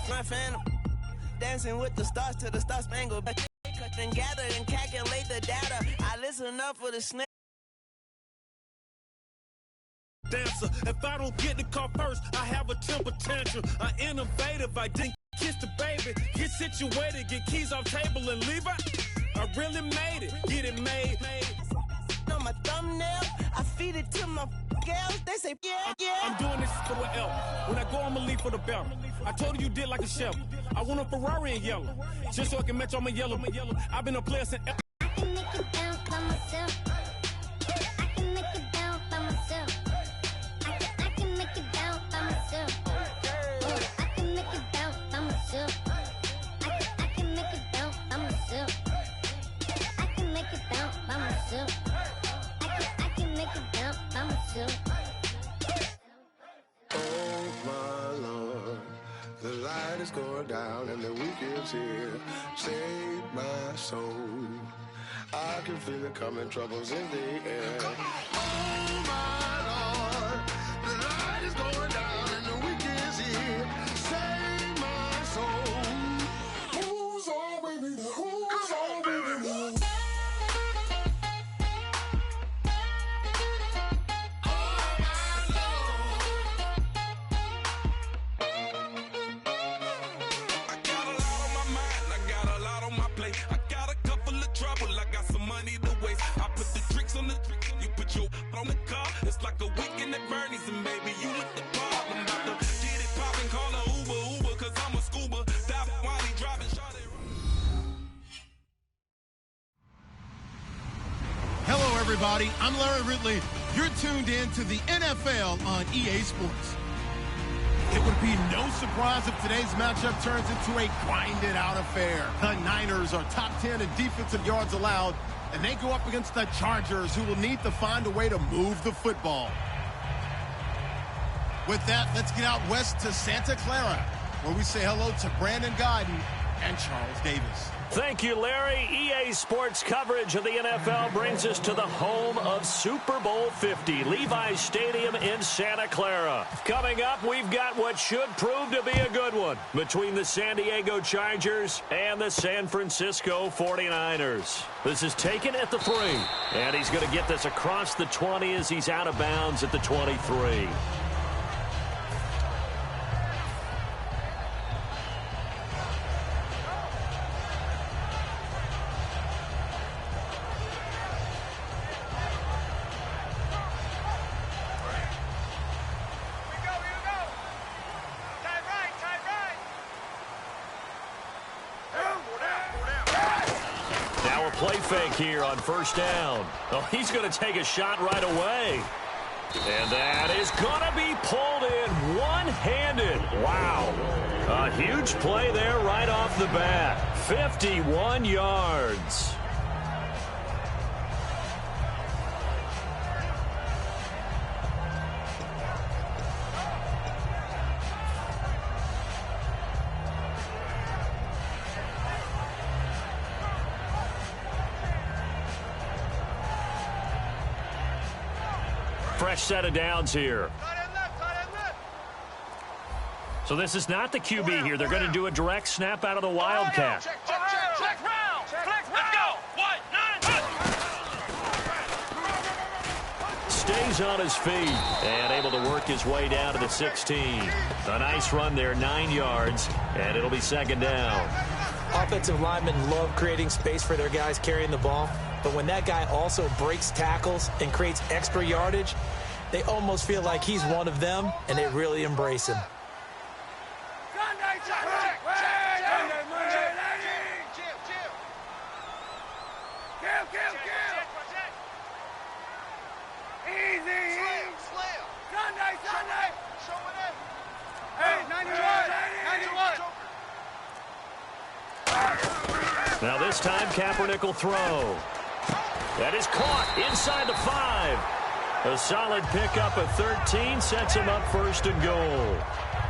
My phantom, dancing with the stars to the Star Spangled Banner. And gather and calculate the data. I listen up for the snake. Dancer. If I don't get the car first, I have a temper tantrum. I innovative, I didn't kiss the baby. Get situated, get keys off table and leave it. I really made it, get it made. On my thumbnail, I feed it to my girls. They say, yeah. I'm doing this for the L. When I go, I'ma leave for the belt. I told you did like a Chevy. I want a Ferrari in yellow, just so I can match all my yellow. I've been a player since. I can make it bounce by myself. I can make it bounce by myself. I can make it bounce by myself. I can make it bounce by myself. I can make it bounce by myself. I can make it bounce by myself. I can make it bounce by myself. Oh my Lord, the light is going down and the weekend's here. Save my soul. I can feel it coming, troubles in the air. Oh my Lord, the light is going down and the weekend's here. Save my soul. Who's on with me? Who's on with me? On the car, it's like a weekend at Bernie's, and baby, you with the problem. About to get it poppin', call a Uber, cause I'm a scuba. Dive while he driving, shot it. Hello, everybody. I'm Larry Ridley. You're tuned in to the NFL on EA Sports. It would be no surprise if today's matchup turns into a grinded-out affair. The Niners are top 10 in defensive yards allowed, and they go up against the Chargers, who will need to find a way to move the football. With that, let's get out west to Santa Clara, where we say hello to Brandon Godden and Charles Davis. Thank you, Larry. EA Sports coverage of the NFL brings us to the home of Super Bowl 50, Levi's Stadium in Santa Clara. Coming up, we've got what should prove to be a good one between the San Diego Chargers and the San Francisco 49ers. This is taken at the 3, and he's going to get this across the 20 as he's out of bounds at the 23. Play fake here on first down. Oh, he's going to take a shot right away. And that is going to be pulled in one-handed. Wow. A huge play there right off the bat. 51 yards. Fresh set of downs here. So this is not the QB here. They're going to do a direct snap out of the Wildcat. Check round. Let's go. 1, 9. Stays on his feet and able to work his way down to the 16. A nice run there, 9 yards, and it'll be second down. Offensive linemen love creating space for their guys carrying the ball, but when that guy also breaks tackles and creates extra yardage, they almost feel like he's one of them, and they really embrace him. Now this time, Kaepernick will throw. That is caught inside the 5. A solid pickup of 13 sets him up first and goal.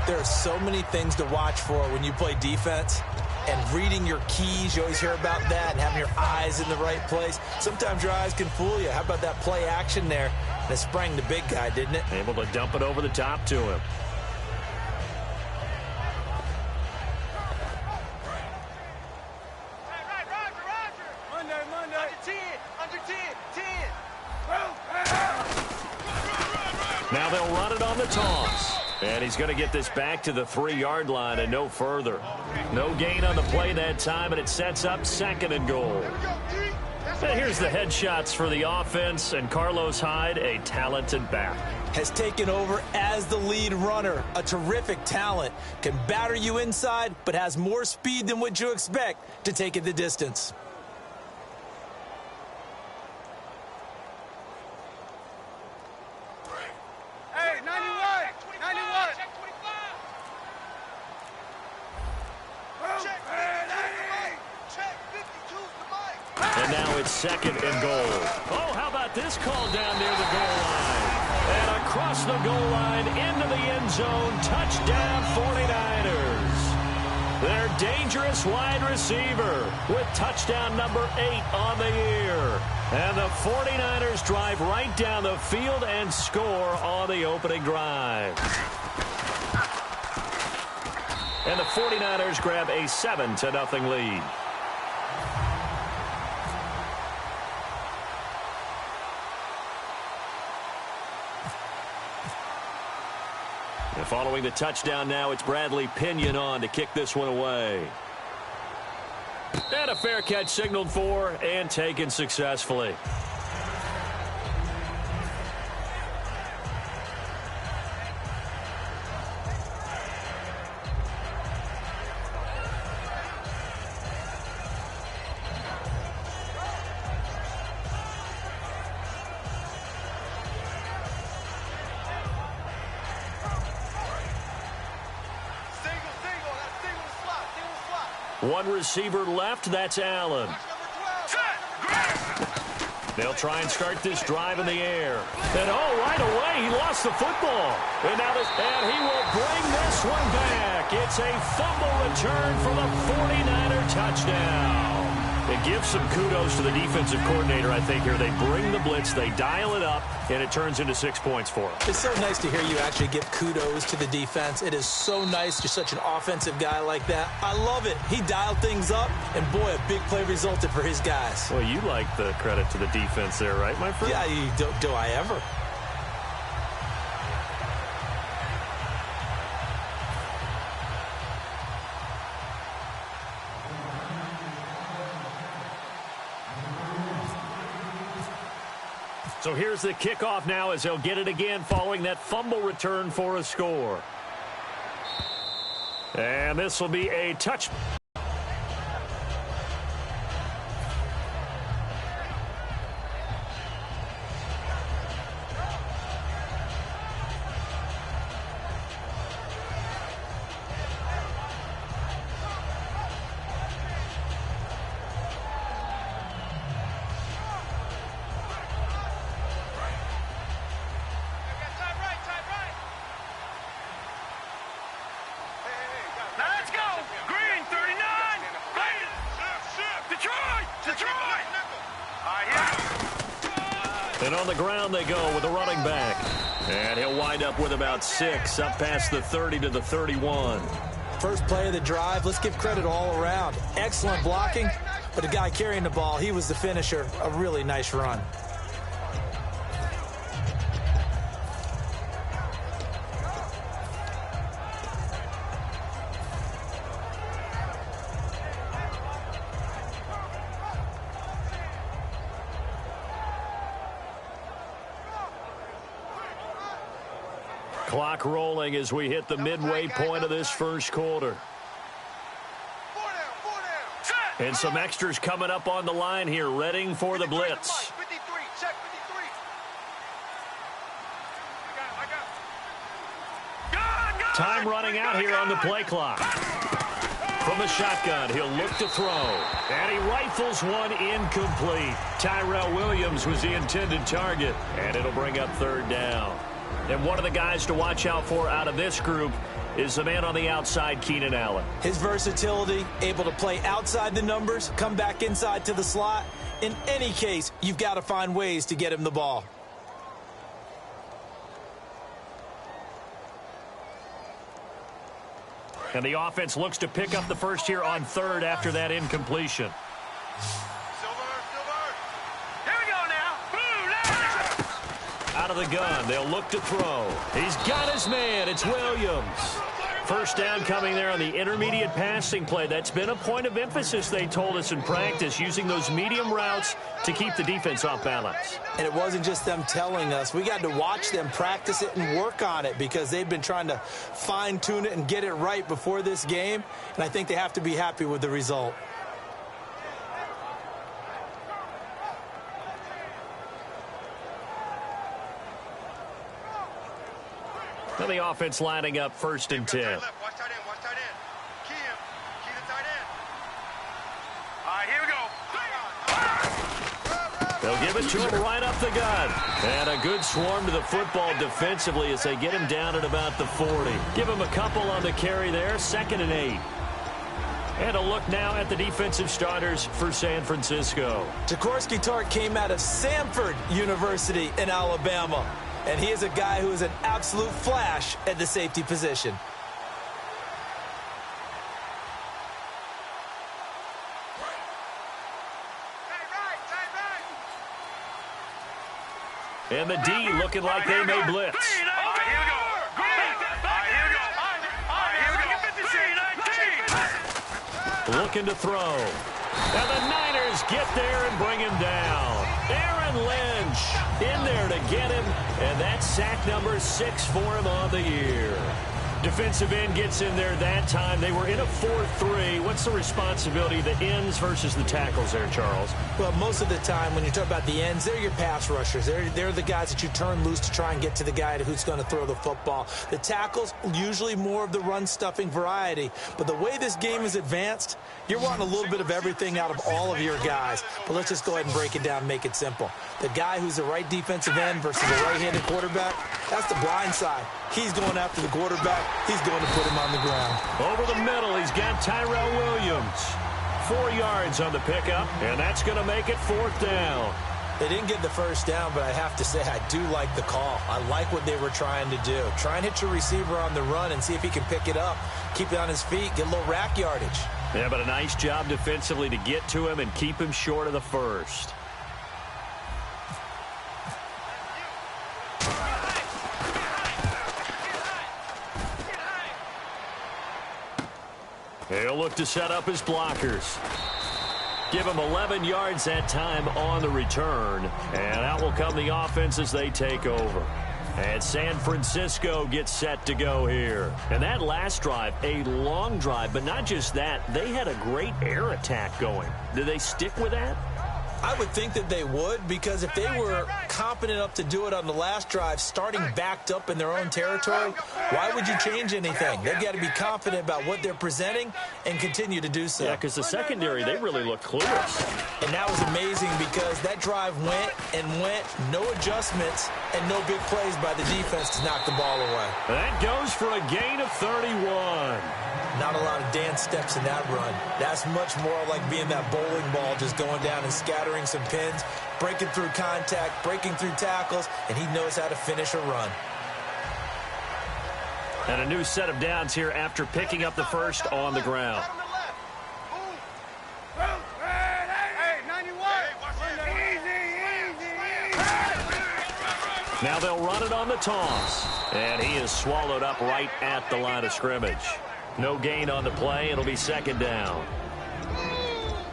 There are so many things to watch for when you play defense. And reading your keys, you always hear about that, and having your eyes in the right place. Sometimes your eyes can fool you. How about that play action there? And it sprang the big guy, didn't it? Able to dump it over the top to him. on the toss. And he's going to get this back to the 3-yard line and no further. No gain on the play that time, and it sets up 2nd and goal. And here's the headshots for the offense, and Carlos Hyde, a talented back, has taken over as the lead runner. A terrific talent. Can batter you inside, but has more speed than what you expect to take it the distance. Hey, 91! 91! Check 25! Check 52! Check 52's the mic! And now it's 2nd and goal. Oh, how about this call down near the goal line? And across the goal line into the end zone. Touchdown 49ers. Their dangerous wide receiver with touchdown number 8 on the year. And the 49ers drive right down the field and score on the opening drive. And the 49ers grab a 7-0 lead. And following the touchdown now, it's Bradley Pinion on to kick this one away. And a fair catch signaled for and taken successfully. One receiver left, that's Allen. They'll try and start this drive in the air. And right away, he lost the football. And he will bring this one back. It's a fumble return for the 49er touchdown. It gives some kudos to the defensive coordinator, I think, here. They bring the blitz, they dial it up, and it turns into 6 points for them. It's so nice to hear you actually give kudos to the defense. It is so nice. You're such an offensive guy like that. I love it. He dialed things up, and boy, a big play resulted for his guys. Well, you like the credit to the defense there, right, my friend? Yeah, do I ever? So here's the kickoff now as they'll get it again following that fumble return for a score. And this will be a touch. And on the ground they go with the running back. And he'll wind up with about 6, up past the 30 to the 31. First play of the drive, let's give credit all around. Excellent blocking, but the guy carrying the ball, he was the finisher. A really nice run. Clock rolling as we hit the midway point of this first quarter. And some extras coming up on the line here, readying for the blitz. Time running out here on the play clock. From the shotgun, he'll look to throw. And he rifles one incomplete. Tyrell Williams was the intended target. And it'll bring up third down. And one of the guys to watch out for out of this group is the man on the outside, Keenan Allen. His versatility, able to play outside the numbers, come back inside to the slot. In any case, you've got to find ways to get him the ball. And the offense looks to pick up the first here on third after that incompletion. Out of the gun. They'll look to throw. He's got his man. It's Williams. First down coming there on the intermediate passing play. That's been a point of emphasis, they told us in practice, using those medium routes to keep the defense off balance. And it wasn't just them telling us. We got to watch them practice it and work on it because they've been trying to fine-tune it and get it right before this game. And I think they have to be happy with the result. Now the offense lining up 1st and 10. Watch tight end, watch tight end. Key him. Key the tight end. All right, here we go. They'll give it to him right up the gut. And a good swarm to the football defensively as they get him down at about the 40. Give him a couple on the carry there, 2nd and 8. And a look now at the defensive starters for San Francisco. Jaworski Tartt came out of Samford University in Alabama. And he is a guy who is an absolute flash at the safety position. And the D looking like they may blitz. Looking to throw. And the Niners get there and bring him down. Aaron Lynch in there to get him, and that's sack number 6 for him on the year. Defensive end gets in there that time. They were in a 4-3. What's the responsibility, the ends versus the tackles there, Charles? Well, most of the time when you talk about the ends, they're your pass rushers. They're the guys that you turn loose to try and get to the guy who's going to throw the football. The tackles, usually more of the run-stuffing variety. But the way this game is advanced, you're wanting a little bit of everything out of all of your guys. But let's just go ahead and break it down and make it simple. The guy who's the right defensive end versus the right-handed quarterback, that's the blind side. He's going after the quarterback. He's going to put him on the ground. Over the middle, he's got Tyrell Williams. 4 yards on the pickup, and that's going to make it 4th down. They didn't get the first down, but I have to say I do like the call. I like what they were trying to do. Try and hit your receiver on the run and see if he can pick it up. Keep it on his feet, get a little rack yardage. Yeah, but a nice job defensively to get to him and keep him short of the first. He'll look to set up his blockers. Give him 11 yards that time on the return. And out will come the offense as they take over. And San Francisco gets set to go here. And that last drive, a long drive, but not just that. They had a great air attack going. Did they stick with that? I would think that they would, because if they were competent enough to do it on the last drive, starting backed up in their own territory, why would you change anything? They've got to be confident about what they're presenting and continue to do so. Yeah, because the secondary, they really looked clueless. And that was amazing because that drive went and went, no adjustments, and no big plays by the defense to knock the ball away. That goes for a gain of 31. Not a lot of dance steps in that run. That's much more like being that bowling ball, just going down and scattering some pins, breaking through contact, breaking through tackles, and he knows how to finish a run. And a new set of downs here after picking up the first on the ground. Now they'll run it on the toss. And he is swallowed up right at the line of scrimmage. No gain on the play. It'll be 2nd down.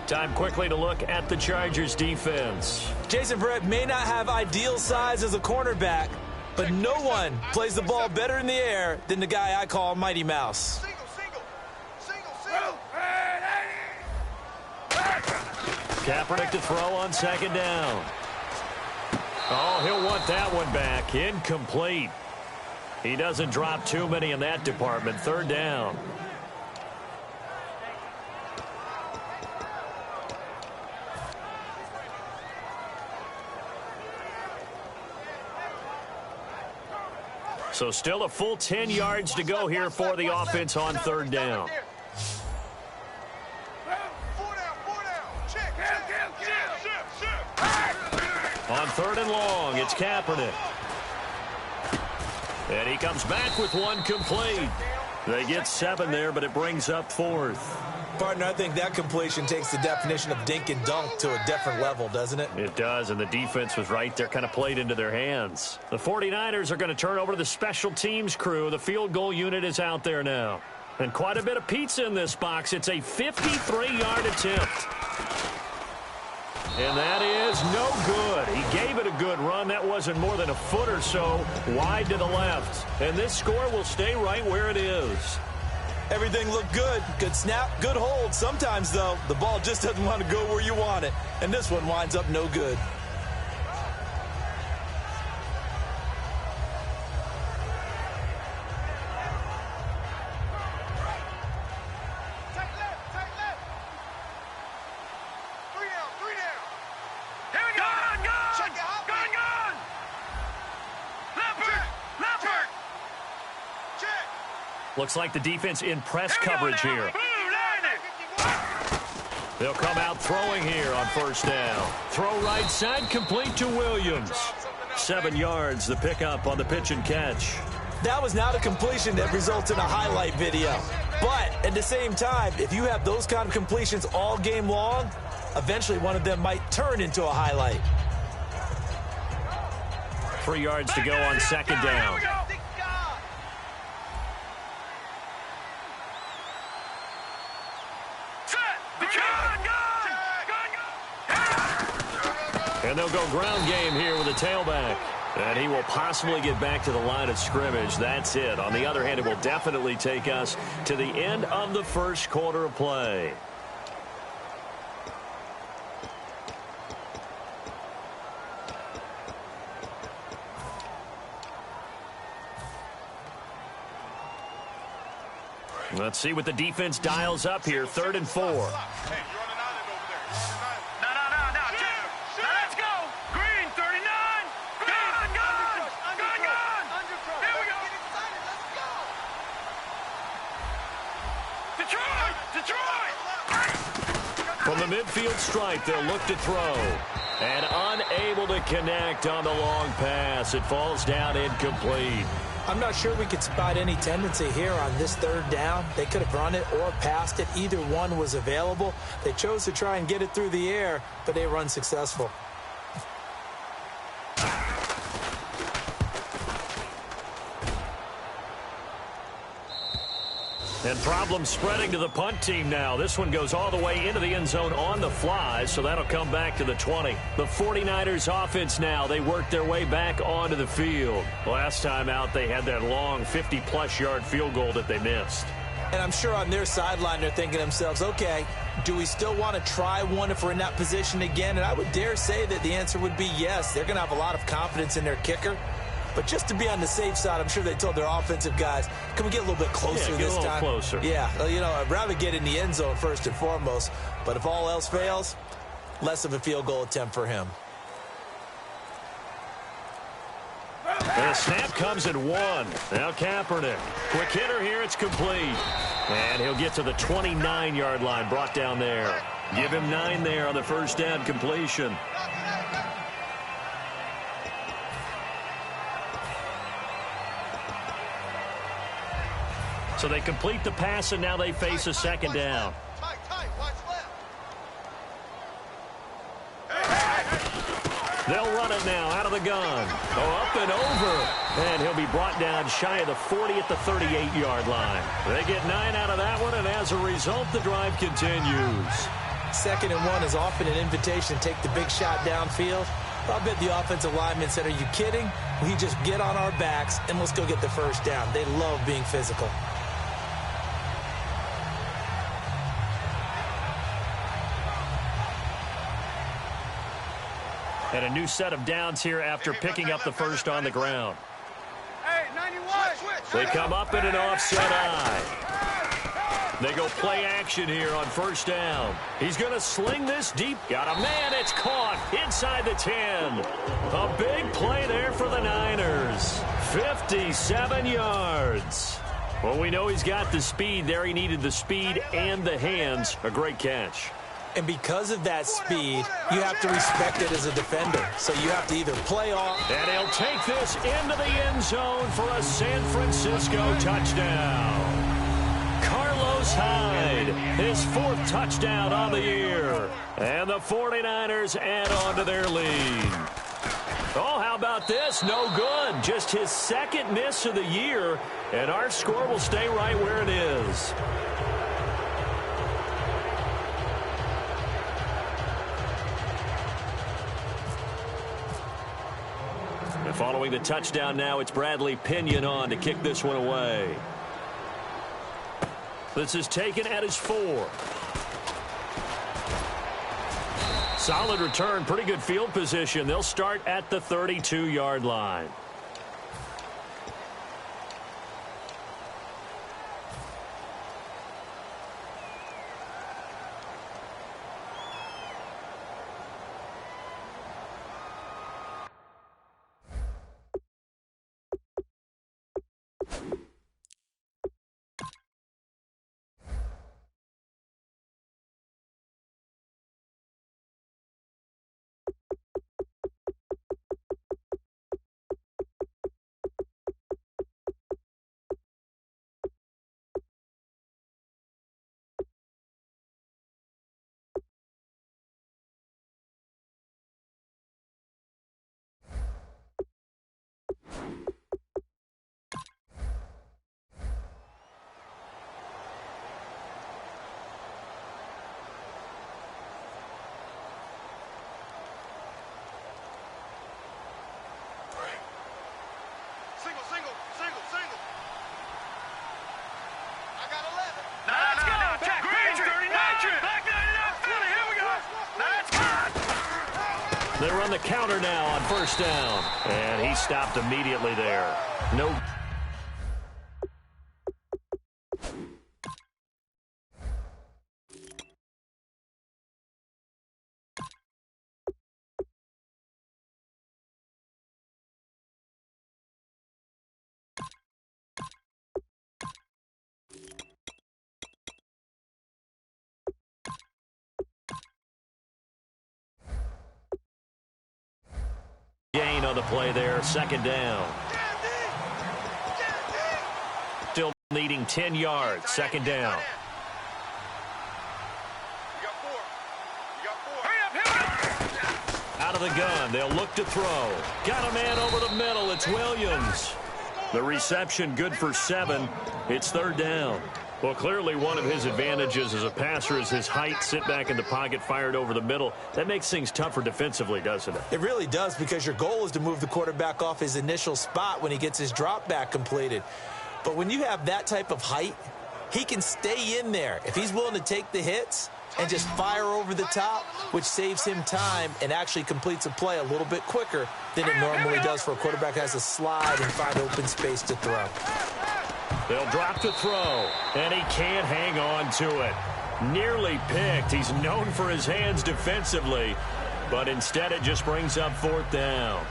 Time quickly to look at the Chargers defense. Jason Verrett may not have ideal size as a cornerback, but no one plays the ball better in the air than the guy I call Mighty Mouse. Kaepernick to throw on 2nd down. Oh, he'll want that one back. Incomplete. He doesn't drop too many in that department. 3rd down. So still a full 10 yards to go here for the offense on 3rd down. On 3rd and long, it's Kaepernick. And he comes back with one complete. They get 7 there, but it brings up 4th. Partner, I think that completion takes the definition of dink and dunk to a different level, doesn't it? It does, and the defense was right there, kind of played into their hands. The 49ers are going to turn over to the special teams crew. The field goal unit is out there now. And quite a bit of pizza in this box. It's a 53-yard attempt. And that is no good. He gave it a good run. That wasn't more than a foot or so wide to the left. And this score will stay right where it is. Everything looked good. Good snap, good hold. Sometimes, though, the ball just doesn't want to go where you want it. And this one winds up no good. Looks like the defense in press coverage here. They'll come out throwing here on first down. Throw right side, complete to Williams. 7 yards, the pickup on the pitch and catch. That was not a completion that results in a highlight video. But at the same time, if you have those kind of completions all game long, eventually one of them might turn into a highlight. 3 yards to go on second down. And they'll go ground game here with a tailback. And he will possibly get back to the line of scrimmage. That's it. On the other hand, it will definitely take us to the end of the first quarter of play. Let's see what the defense dials up here. 3rd and 4. From the midfield stripe, they'll look to throw. And unable to connect on the long pass. It falls down incomplete. I'm not sure we could spot any tendency here on this 3rd down. They could have run it or passed it. Either one was available. They chose to try and get it through the air, but they were unsuccessful. And problems spreading to the punt team now. This one goes all the way into the end zone on the fly, so that'll come back to the 20. The 49ers offense now, they worked their way back onto the field. Last time out, they had that long 50-plus yard field goal that they missed. And I'm sure on their sideline, they're thinking to themselves, okay, do we still want to try one if we're in that position again? And I would dare say that the answer would be yes. They're going to have a lot of confidence in their kicker. But just to be on the safe side, I'm sure they told their offensive guys, can we get a little bit closer this time? Closer. Yeah, you know, I'd rather get in the end zone first and foremost. But if all else fails, less of a field goal attempt for him. And the snap comes at 1. Now Kaepernick. Quick hitter here, it's complete. And he'll get to the 29-yard line, brought down there. Give him 9 there on the first down completion. So they complete the pass, and now they face a second down. They'll run it now out of the gun. Oh, up and over. And he'll be brought down shy of the 40 at the 38-yard line. They get 9 out of that one, and as a result, the drive continues. 2nd and 1 is often an invitation to take the big shot downfield. I bet the offensive lineman said, are you kidding? We just get on our backs, and let's go get the first down. They love being physical. And a new set of downs here after picking up the first on the ground. They come up in an offset eye. They go play action here on first down. He's going to sling this deep. Got a man. It's caught inside the 10. A big play there for the Niners. 57 yards. Well, we know he's got the speed there. He needed the speed and the hands. A great catch. And because of that speed, you have to respect it as a defender. So you have to either play off. And he'll take this into the end zone for a San Francisco touchdown. Carlos Carlos Hyde, his 4th touchdown on the year. And the 49ers add on to their lead. Oh, how about this? No good. Just his 2nd miss of the year, and our score will stay right where it is. And following the touchdown now, it's Bradley Pinion on to kick this one away. This is taken at his 4. Solid return, pretty good field position. They'll start at the 32-yard line. They run the counter now on 1st down. And he stopped immediately there. No. Gain on the play there, 2nd down. Still needing 10 yards, 2nd down. Out of the gun, they'll look to throw. Got a man over the middle, it's Williams. The reception good for 7. It's 3rd down. Well, clearly one of his advantages as a passer is his height, sit back in the pocket, fired over the middle. That makes things tougher defensively, doesn't it? It really does, because your goal is to move the quarterback off his initial spot when he gets his drop back completed. But when you have that type of height, he can stay in there. If he's willing to take the hits and just fire over the top, which saves him time and actually completes a play a little bit quicker than it normally does for a quarterback who has to slide and find open space to throw. They'll drop to throw, and he can't hang on to it. Nearly picked. He's known for his hands defensively, but instead it just brings up 4th down.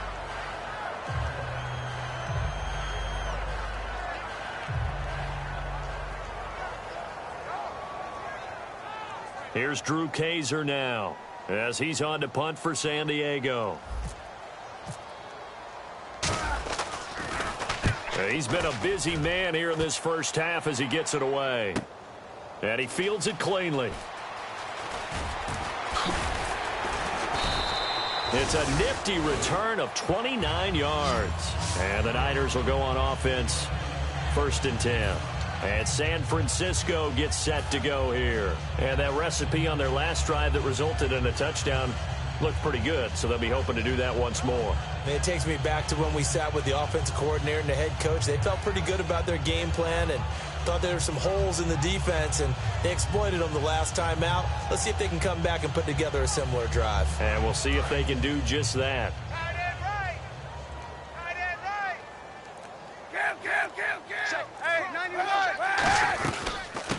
Here's Drew Kaiser now, as he's on to punt for San Diego. He's been a busy man here in this 1st half as he gets it away. And he fields it cleanly. It's a nifty return of 29 yards. And the Niners will go on offense, 1st and 10. And San Francisco gets set to go here. And that recipe on their last drive that resulted in a touchdown looked pretty good, so they'll be hoping to do that once more. It takes me back to when we sat with the offensive coordinator and the head coach. They felt pretty good about their game plan and thought there were some holes in the defense, and they exploited them the last time out. Let's see if they can come back and put together a similar drive. And we'll see if they can do just that.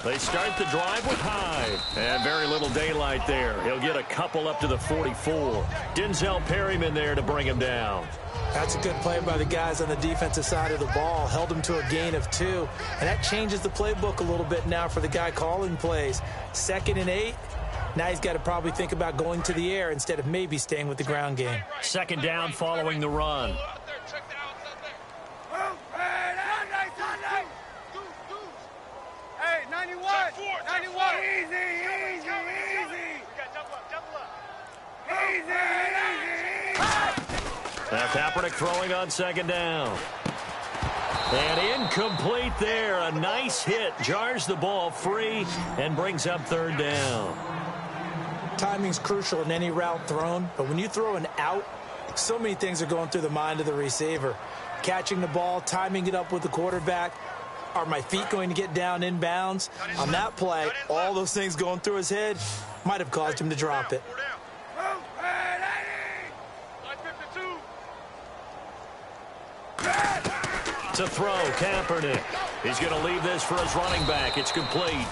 They start the drive with Hyde. And very little daylight there. He'll get a couple up to the 44. Denzel Perryman there to bring him down. That's a good play by the guys on the defensive side of the ball. Held him to a gain of 2. And that changes the playbook a little bit now for the guy calling plays. 2nd and 8. Now he's got to probably think about going to the air instead of maybe staying with the ground game. 2nd down following the run. Hey, 91. 91. Easy. We got double up. Now Kaepernick throwing on second down. And incomplete there. A nice hit. Jars the ball free and brings up third down. Timing's crucial in any route thrown, but when you throw an out, so many things are going through the mind of the receiver. Catching the ball, timing it up with the quarterback. Are my feet going to get down in bounds? On that play, all those things going through his head might have caused him to drop it. To throw, Kaepernick. He's going to leave this for his running back. It's complete.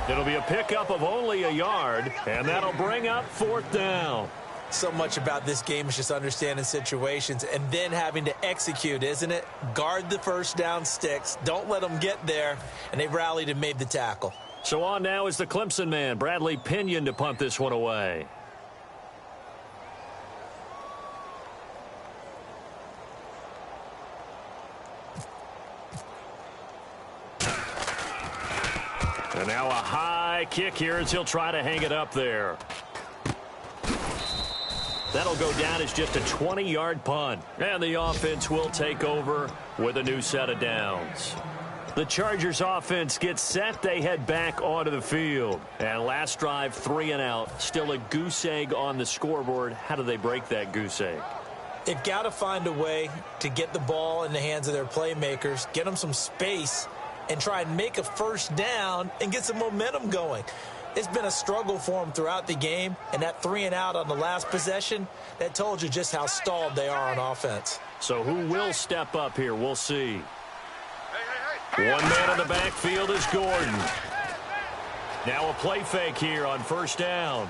It'll be a pickup of only a yard, and that'll bring up fourth down. So much about this game is just understanding situations and then having to execute, isn't it? Guard the first down sticks. Don't let them get there. And they rallied and made the tackle. So on now is the Clemson man, Bradley Pinion, to punt this one away. And now a high kick here as he'll try to hang it up there. That'll go down as just a 20-yard punt. And the offense will take over with a new set of downs. The Chargers offense gets set. They head back onto the field. And last drive, 3 and out. Still a goose egg on the scoreboard. How do they break that goose egg? They've got to find a way to get the ball in the hands of their playmakers, get them some space, and try and make a first down and get some momentum going. It's been a struggle for them throughout the game, and that 3 and out on the last possession, that told you just how stalled they are on offense. So who will step up here? We'll see. One man in the backfield is Gordon. Now a play fake here on first down.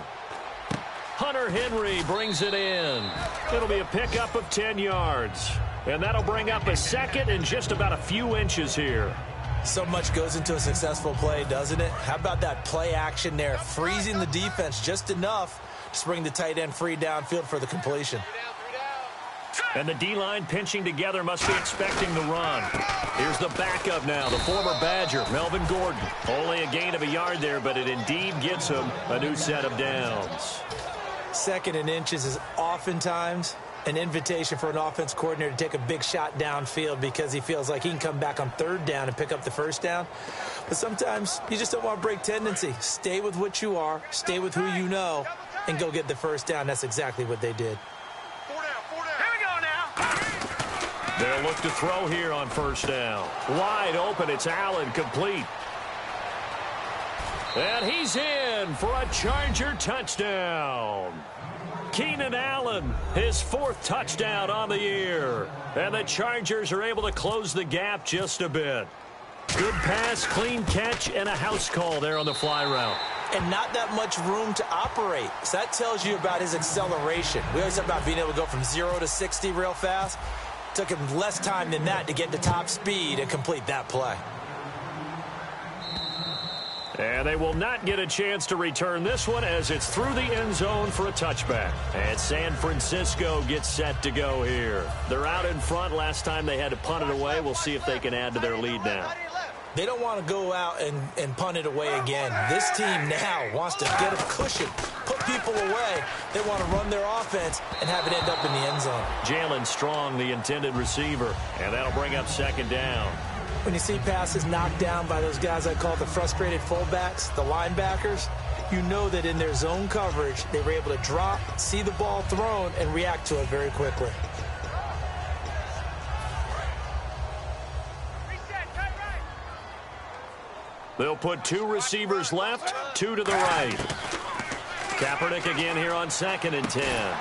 Hunter Henry brings it in. It'll be a pickup of 10 yards. And that'll bring up a second and just about a few inches here. So much goes into a successful play, doesn't it? How about that play action there? Freezing the defense just enough to bring the tight end free downfield for the completion. And the D-line pinching together, must be expecting the run. Here's the backup now, the former Badger, Melvin Gordon. Only a gain of a yard there, but it indeed gets him a new set of downs. Second and inches is oftentimes an invitation for an offense coordinator to take a big shot downfield because he feels like he can come back on third down and pick up the first down. But sometimes you just don't want to break tendency. Stay with what you are, stay with who you know, and go get the first down. That's exactly what they did. 4 down. Here we go now. They'll look to throw here on first down. Wide open, it's Allen, complete. And he's in for a Charger touchdown. Keenan Allen, his 4th touchdown on the year. And the Chargers are able to close the gap just a bit. Good pass, clean catch, and a house call there on the fly route. And not that much room to operate. So that tells you about his acceleration. We always talk about being able to go from 0 to 60 real fast. Took him less time than that to get to top speed and complete that play. And they will not get a chance to return this one as it's through the end zone for a touchback. And San Francisco gets set to go here. They're out in front. Last time they had to punt it away. We'll see if they can add to their lead now. They don't want to go out and punt it away again. This team now wants to get a cushion, put people away. They want to run their offense and have it end up in the end zone. Jalen Strong, the intended receiver. And that'll bring up second down. When you see passes knocked down by those guys I call the frustrated fullbacks, the linebackers, you know that in their zone coverage, they were able to drop, see the ball thrown, and react to it very quickly. They'll put 2 receivers left, 2 to the right. Kaepernick again here on 2nd and 10.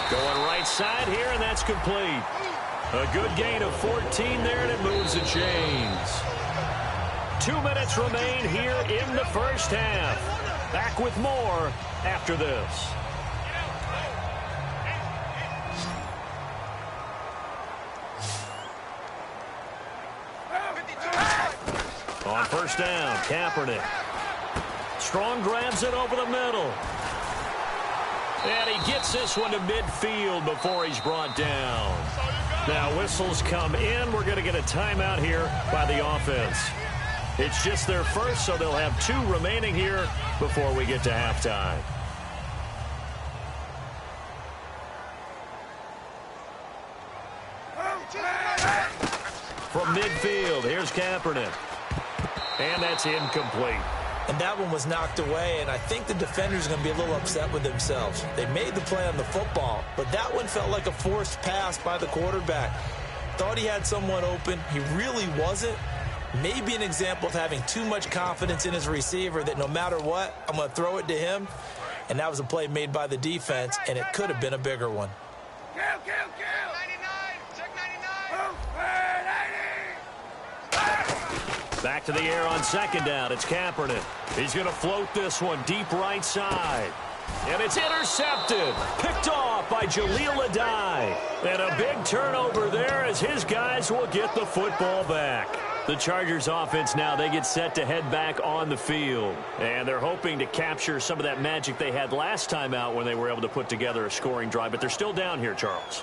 Going right side here, and that's complete. A good gain of 14 there, and it moves the chains. 2 minutes remain here in the first half. Back with more after this. On first down, Kaepernick. Strong grabs it over the middle. And he gets this one to midfield before he's brought down. Now whistles come in. We're going to get a timeout here by the offense. It's just their first, so they'll have 2 remaining here before we get to halftime. From midfield, here's Kaepernick. And that's incomplete. And that one was knocked away, and I think the defenders are going to be a little upset with themselves. They made the play on the football, but that one felt like a forced pass by the quarterback. Thought he had someone open. He really wasn't. Maybe an example of having too much confidence in his receiver that no matter what, I'm going to throw it to him. And that was a play made by the defense, and it could have been a bigger one. Kill. 99. Check 99. Back to the air on second down. It's Kaepernick. He's going to float this one deep right side. And it's intercepted. Picked off by Jaleel Adai. And a big turnover there as his guys will get the football back. The Chargers offense now, they get set to head back on the field. And they're hoping to capture some of that magic they had last time out when they were able to put together a scoring drive. But they're still down here, Charles.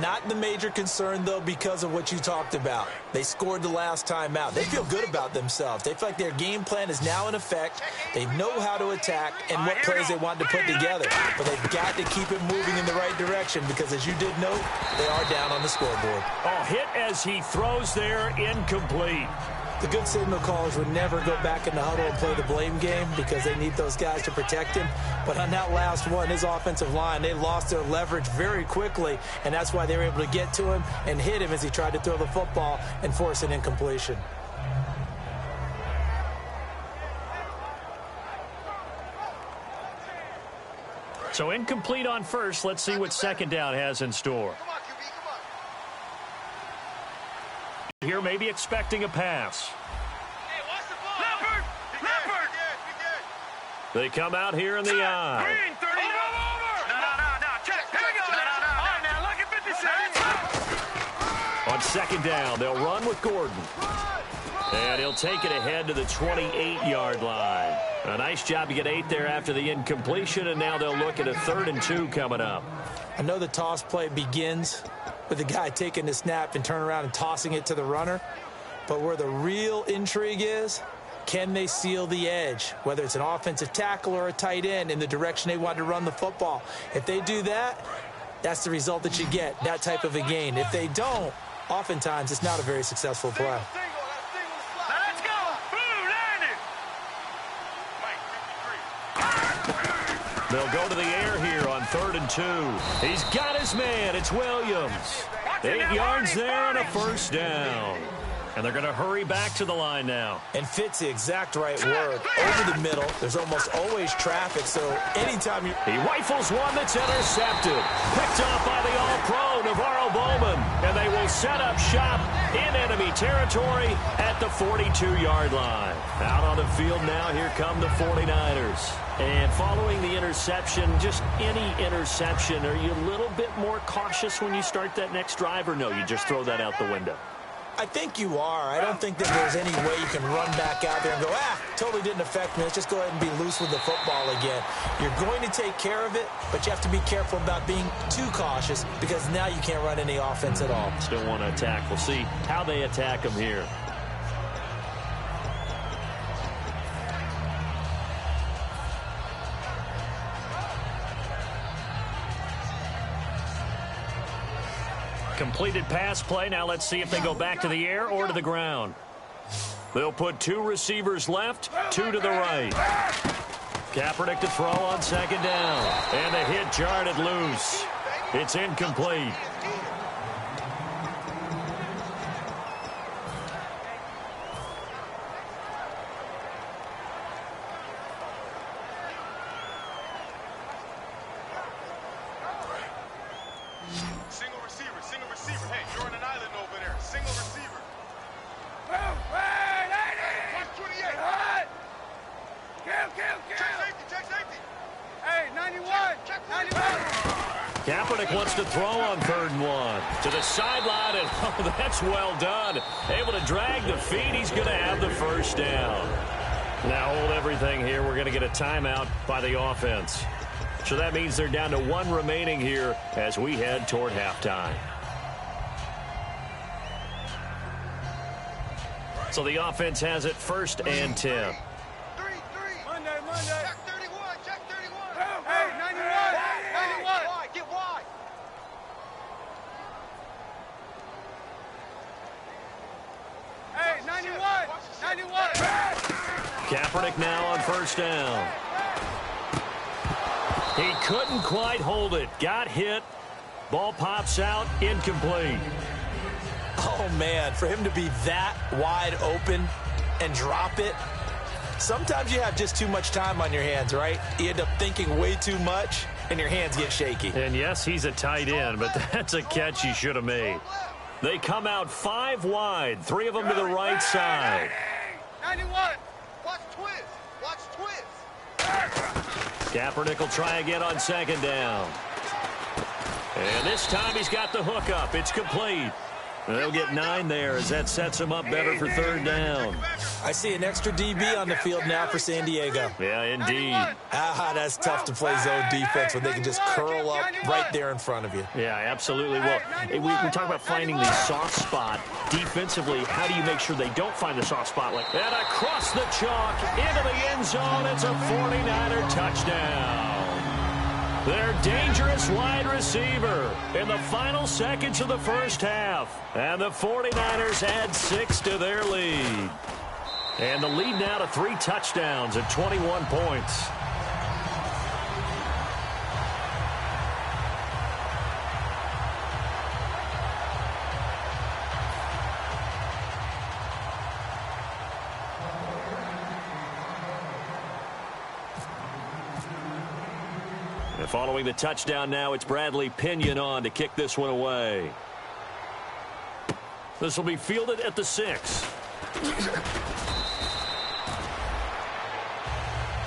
Not the major concern, though, because of what you talked about. They scored the last time out. They feel good about themselves. They feel like their game plan is now in effect. They know how to attack and what plays they want to put together. But they've got to keep it moving in the right direction because, as you did note, they are down on the scoreboard. Oh, hit as he throws there, incomplete. The good signal callers would never go back in the huddle and play the blame game because they need those guys to protect him. But on that last one, his offensive line, they lost their leverage very quickly, and that's why they were able to get to him and hit him as he tried to throw the football and force an incompletion. So incomplete on first. Let's see what second down has in store. Here maybe expecting a pass. Hey, watch the ball. Leopard. They come out here in the eye. Green, 30. No. Check. Here we go. No. All right, now, look at 57. On second down, they'll run with Gordon. And he'll take it ahead to the 28-yard line. A nice job to get 8 there after the incompletion, and now they'll look at a 3rd and 2 coming up. I know the toss play begins with the guy taking the snap and turn around and tossing it to the runner. But where the real intrigue is, can they seal the edge, whether it's an offensive tackle or a tight end in the direction they want to run the football? If they do that, that's the result that you get, that type of a gain. If they don't, oftentimes it's not a very successful play. Now let's go. Boom, landed. They'll go to the air here on 3rd and 2. He's got his man. It's Williams. 8 yards there and a first down. And they're going to hurry back to the line now. And fits the exact right word. Over the middle, there's almost always traffic, so anytime you... He rifles one that's intercepted. Picked off by the all-pro Navarro Bowman. And they will set up shop in enemy territory at the 42-yard line. Out on the field now, here come the 49ers. And following the interception, just any interception, are you a little bit more cautious when you start that next drive, or no, you just throw that out the window? I think you are. I don't think that there's any way you can run back out there and go, totally didn't affect me. Let's just go ahead and be loose with the football again. You're going to take care of it, but you have to be careful about being too cautious because now you can't run any offense at all. Still want to attack. We'll see how they attack them here. Completed pass play. Now let's see if they go back to the air or to the ground. They'll put 2 receivers left, 2 to the right. Kaepernick to throw on second down. And the hit jarred it loose. It's incomplete. Single receiver. Hey, you're on an island over there. Single receiver. Check safety. Hey, 91. 91. Kaepernick wants to throw on 3rd and 1. To the sideline, and oh, that's well done. Able to drag the feet. He's going to have the first down. Now hold everything here. We're going to get a timeout by the offense. So that means they're down to 1 remaining here as we head toward halftime. So the offense has it 1st and 10. Monday. Check 31. Hey, 91. Get wide. Hey, 91. Kaepernick now on 1st down. He couldn't quite hold it. Got hit. Ball pops out. Incomplete. Oh, man, for him to be that wide open and drop it. Sometimes you have just too much time on your hands, right? You end up thinking way too much, and your hands get shaky. And, yes, he's a tight end, but that's a catch he should have made. They come out 5 wide, 3 of them to the right side. 91. Watch twist. Kaepernick will try again on 2nd down. And this time he's got the hook up. It's complete. They'll get 9 there as that sets him up better for 3rd down. I see an extra DB on the field now for San Diego. Yeah, indeed. That's tough to play zone defense when they can just curl up right there in front of you. Yeah, absolutely. Well, we talk about finding the soft spot. Defensively, how do you make sure they don't find the soft spot like that? Across the chalk, into the end zone. It's a 49er touchdown. Their dangerous wide receiver in the final seconds of the 1st half. And the 49ers add 6 to their lead. And the lead now to 3 touchdowns at 21 points. And following the touchdown now, it's Bradley Pinion on to kick this one away. This will be fielded at the 6.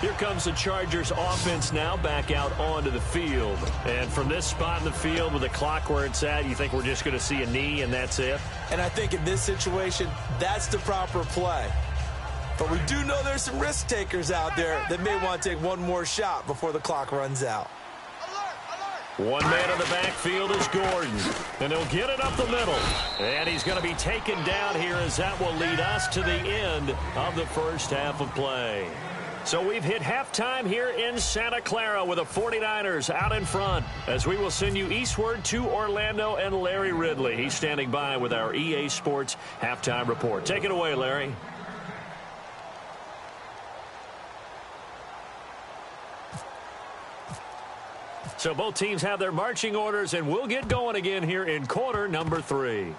Here comes the Chargers offense now back out onto the field. And from this spot in the field with the clock where it's at, you think we're just going to see a knee and that's it? And I think in this situation, that's the proper play. But we do know there's some risk takers out there that may want to take one more shot before the clock runs out. One man in the backfield is Gordon, and he'll get it up the middle. And he's going to be taken down here as that will lead us to the end of the 1st half of play. So we've hit halftime here in Santa Clara with the 49ers out in front as we will send you eastward to Orlando and Larry Ridley. He's standing by with our EA Sports halftime report. Take it away, Larry. So both teams have their marching orders, and we'll get going again here in quarter number 3.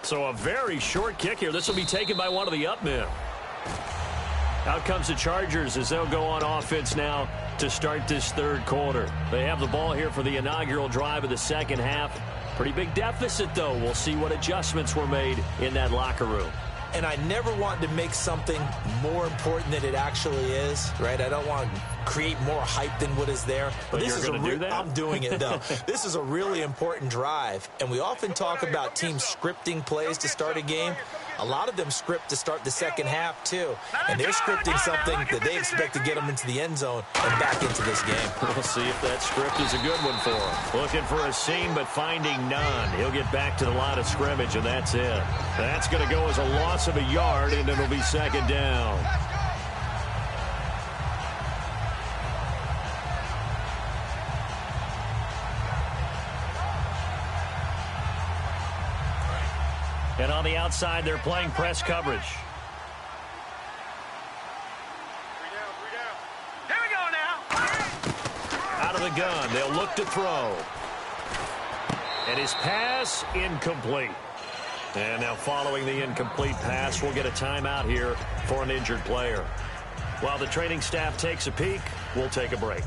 So a very short kick here. This will be taken by one of the up men. Out comes the Chargers as they'll go on offense now to start this 3rd quarter. They have the ball here for the inaugural drive of the 2nd half. Pretty big deficit, though. We'll see what adjustments were made in that locker room. And I never want to make something more important than it actually is, right? I don't want to create more hype than what is there. But this is do that? I'm doing it, though. This is a really important drive. And we often talk about teams scripting plays to start a game. A lot of them script to start the 2nd half, too. And they're scripting something that they expect to get them into the end zone and back into this game. We'll see if that script is a good one for him. Looking for a seam, but finding none. He'll get back to the line of scrimmage, and that's it. That's going to go as a loss of a yard, and it'll be 2nd down. And on the outside, they're playing press coverage. 3 down. Here we go now. Out of the gun, they'll look to throw. And his pass, incomplete. And now following the incomplete pass, we'll get a timeout here for an injured player. While the training staff takes a peek, we'll take a break.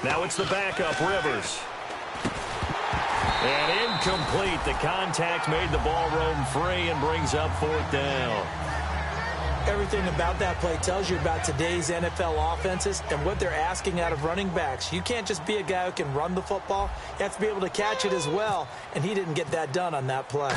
Now it's the backup, Rivers. And incomplete. The contact made the ball roam free and brings up 4th down. Everything about that play tells you about today's NFL offenses and what they're asking out of running backs. You can't just be a guy who can run the football. You have to be able to catch it as well, and he didn't get that done on that play.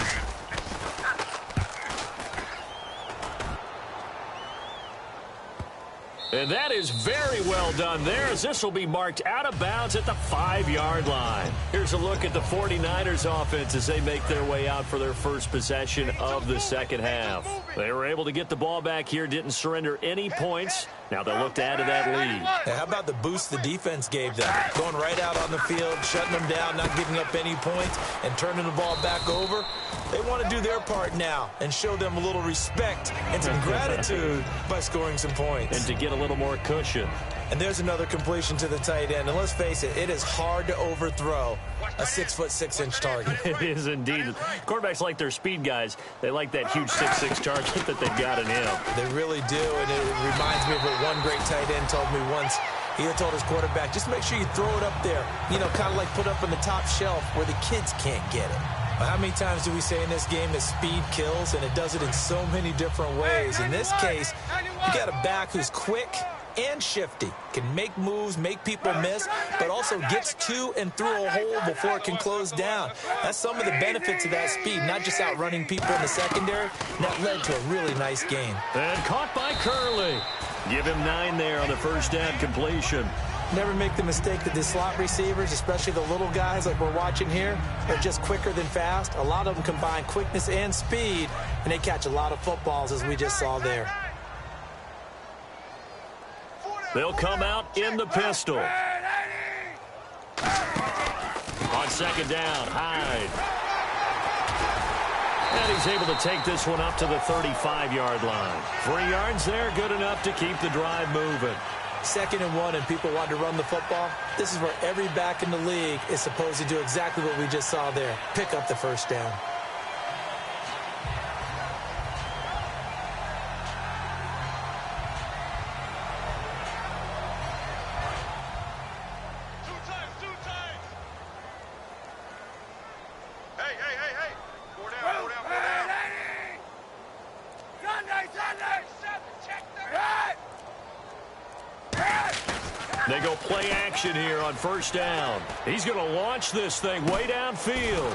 And that is very well done there, as this will be marked out of bounds at the 5-yard line. Here's a look at the 49ers offense as they make their way out for their first possession of the second half. They were able to get the ball back here, didn't surrender any points. Now they'll look to add to that lead. How about the boost the defense gave them? Going right out on the field, shutting them down, not giving up any points, and turning the ball back over. They want to do their part now and show them a little respect and some gratitude by scoring some points. And to get a little more cushion. And there's another completion to the tight end. And let's face it, it is hard to overthrow a 6'6" target. It is indeed. Quarterbacks like their speed guys. They like that huge 6'6" target that they've got in him. They really do, and it reminds me of what one great tight end told me once. He had told his quarterback, just make sure you throw it up there, you know, kind of like put up on the top shelf where the kids can't get it. But how many times do we say in this game that speed kills, and it does it in so many different ways? In this case, you got a back who's quick and shifty, can make moves, make people miss, but also gets to and through a hole before it can close down. That's some of the benefits of that speed, not just outrunning people in the secondary. And that led to a really nice gain. And caught by Curley. Give him 9 there on the first down completion. Never make the mistake that the slot receivers, especially the little guys like we're watching here, are just quicker than fast. A lot of them combine quickness and speed, and they catch a lot of footballs, as we just saw there. They'll come out in the pistol. On second down, Hyde. And he's able to take this one up to the 35-yard line. 3 yards there, good enough to keep the drive moving. 2nd and 1, and people want to run the football. This is where every back in the league is supposed to do exactly what we just saw there. Pick up the first down. They go play action here on first down. He's going to launch this thing way downfield.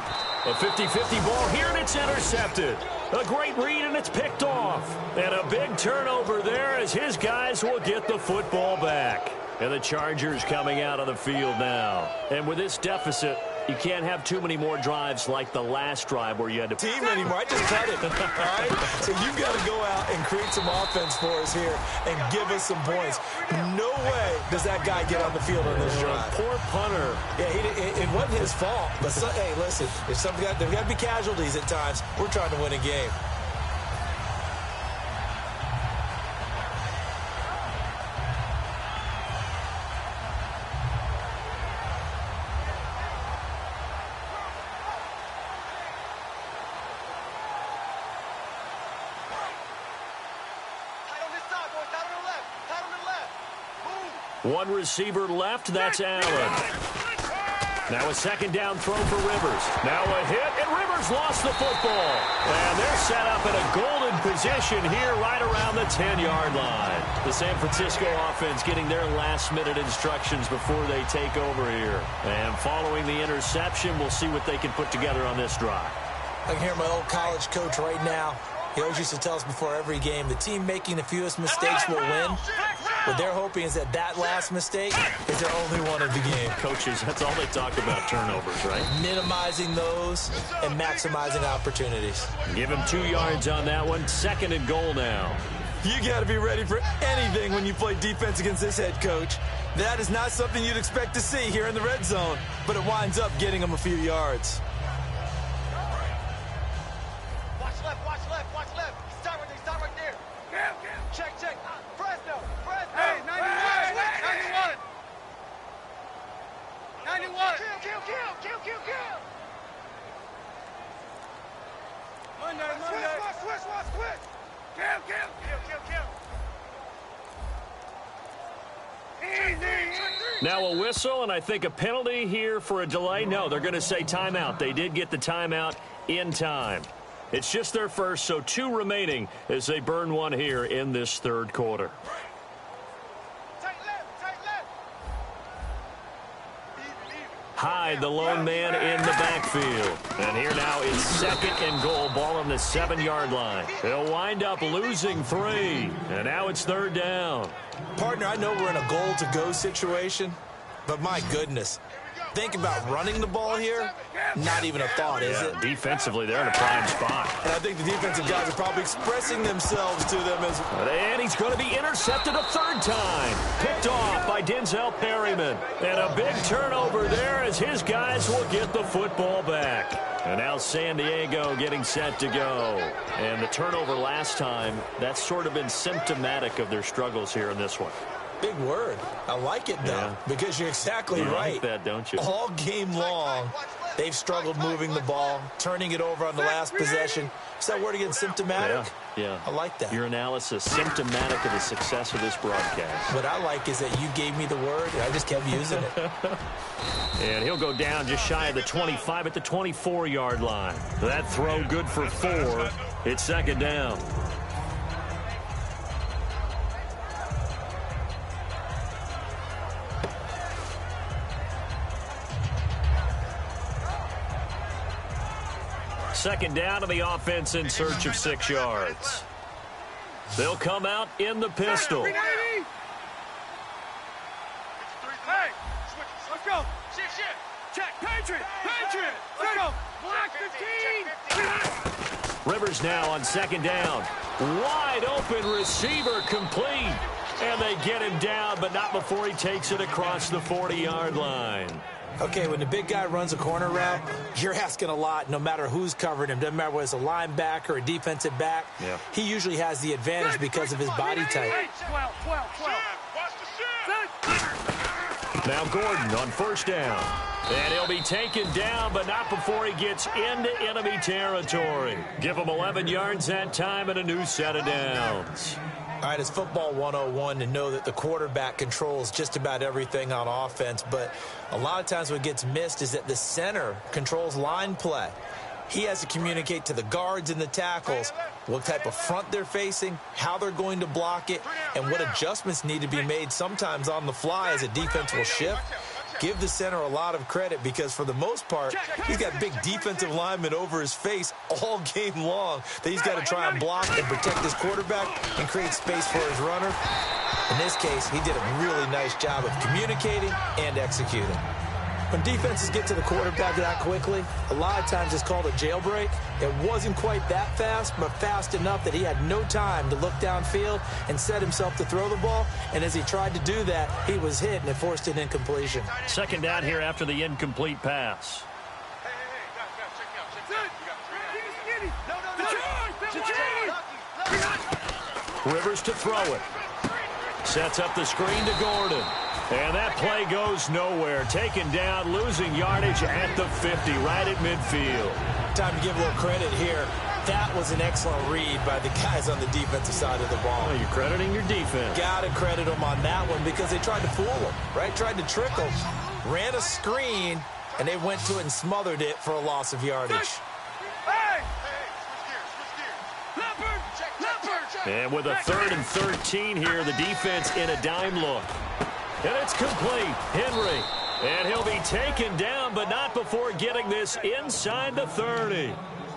A 50-50 ball here, and it's intercepted. A great read, and it's picked off. And a big turnover there as his guys will get the football back. And the Chargers coming out of the field now. And with this deficit, you can't have too many more drives like the last drive where you had to team anymore. I just cut it. All right? So you've got to go out and create some offense for us here and give us some points. No way does that guy get on the field on this drive. Poor punter. Yeah, it wasn't his fault. But hey, listen, there's got to be casualties at times. We're trying to win a game. One receiver left, that's Allen. Now a second down throw for Rivers. Now a hit, and Rivers lost the football. And they're set up in a golden position here right around the 10-yard line. The San Francisco offense getting their last-minute instructions before they take over here. And following the interception, we'll see what they can put together on this drive. I can hear my old college coach right now. He always used to tell us before every game, the team making the fewest mistakes will win. What they're hoping is that last mistake is their only one of the game. Coaches, that's all they talk about, turnovers, right? Minimizing those and maximizing opportunities. Give him 2 yards on that one. 2nd and goal now. You got to be ready for anything when you play defense against this head coach. That is not something you'd expect to see here in the red zone, but it winds up getting them a few yards. Check. Fresno. Hey, 91. 91. Kill. Monday. Switch. Kill. Easy. Now a whistle, and I think a penalty here for a delay. No, they're going to say timeout. They did get the timeout in time. It's just their first, so 2 remaining as they burn one here in this third quarter. Hyde, the lone man in the backfield. And here now is 2nd and goal, ball on the 7-yard line. They'll wind up losing 3. And now it's 3rd down. Partner, I know we're in a goal-to-go situation, but my goodness. Think about running the ball here. Not even a thought, is it? Defensively, they're in a prime spot. And I think the defensive guys are probably expressing themselves to them as well. And he's going to be intercepted a 3rd time. Picked off by Denzel Perryman. And a big turnover there as his guys will get the football back. And now San Diego getting set to go. And the turnover last time, that's sort of been symptomatic of their struggles here in this one. Big word. I like it, though, because you're exactly right. Like that, don't you? All game long, they've struggled moving the ball, turning it over on the last possession. Is that word again, symptomatic? Yeah. I like that. Your analysis, symptomatic of the success of this broadcast. What I like is that you gave me the word, and I just kept using it. And he'll go down just shy of the 25 at the 24-yard line. That throw good for 4. It's 2nd down. Second down, and the offense in search of 6 yards. They'll come out in the pistol. Hey, let's go. Check. Patriot. Let's go. Black 15. Rivers now on 2nd down. Wide open receiver complete. And they get him down, but not before he takes it across the 40-yard line. Okay, when the big guy runs a corner route, you're asking a lot no matter who's covering him. Doesn't matter whether it's a linebacker or a defensive back. Yeah. He usually has the advantage because of his body type. 12. Now Gordon on 1st down. And he'll be taken down, but not before he gets into enemy territory. Give him 11 yards that time and a new set of downs. All right, it's football 101 to know that the quarterback controls just about everything on offense, but a lot of times what gets missed is that the center controls line play. He has to communicate to the guards and the tackles what type of front they're facing, how they're going to block it, and what adjustments need to be made sometimes on the fly as a defense will shift. Give the center a lot of credit because for the most part, he's got big defensive linemen over his face all game long that he's got to try and block and protect his quarterback and create space for his runner. In this case, he did a really nice job of communicating and executing. When defenses get to the quarterback that quickly, a lot of times it's called a jailbreak. It wasn't quite that fast, but fast enough that he had no time to look downfield and set himself to throw the ball. And as he tried to do that, he was hit and it forced an incompletion. 2nd down here after the incomplete pass. Rivers to throw it. Sets up the screen to Gordon. And that play goes nowhere. Taken down, losing yardage at the 50, right at midfield. Time to give a little credit here. That was an excellent read by the guys on the defensive side of the ball. Well, you're crediting your defense. Got to credit them on that one because they tried to fool him, right? Tried to trick him. Ran a screen, and they went to it and smothered it for a loss of yardage. And with a 3rd and 13 here, the defense in a dime look. And it's complete. Henry. And he'll be taken down, but not before getting this inside the 30.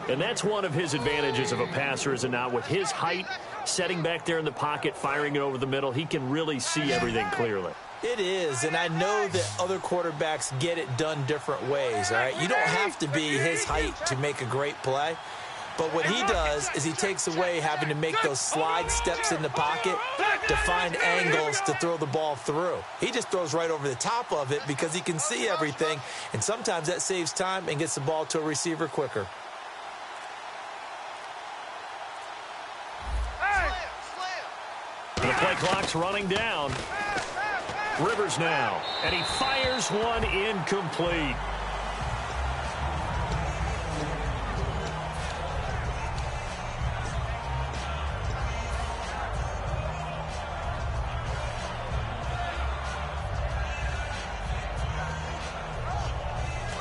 And that's one of his advantages of a passer, is it not? With his height, setting back there in the pocket, firing it over the middle, he can really see everything clearly. It is, and I know that other quarterbacks get it done different ways, all right? You don't have to be his height to make a great play. But what he does is he takes away having to make those slide steps in the pocket to find angles to throw the ball through. He just throws right over the top of it because he can see everything, and sometimes that saves time and gets the ball to a receiver quicker. The play clock's running down. Rivers now, and he fires one incomplete.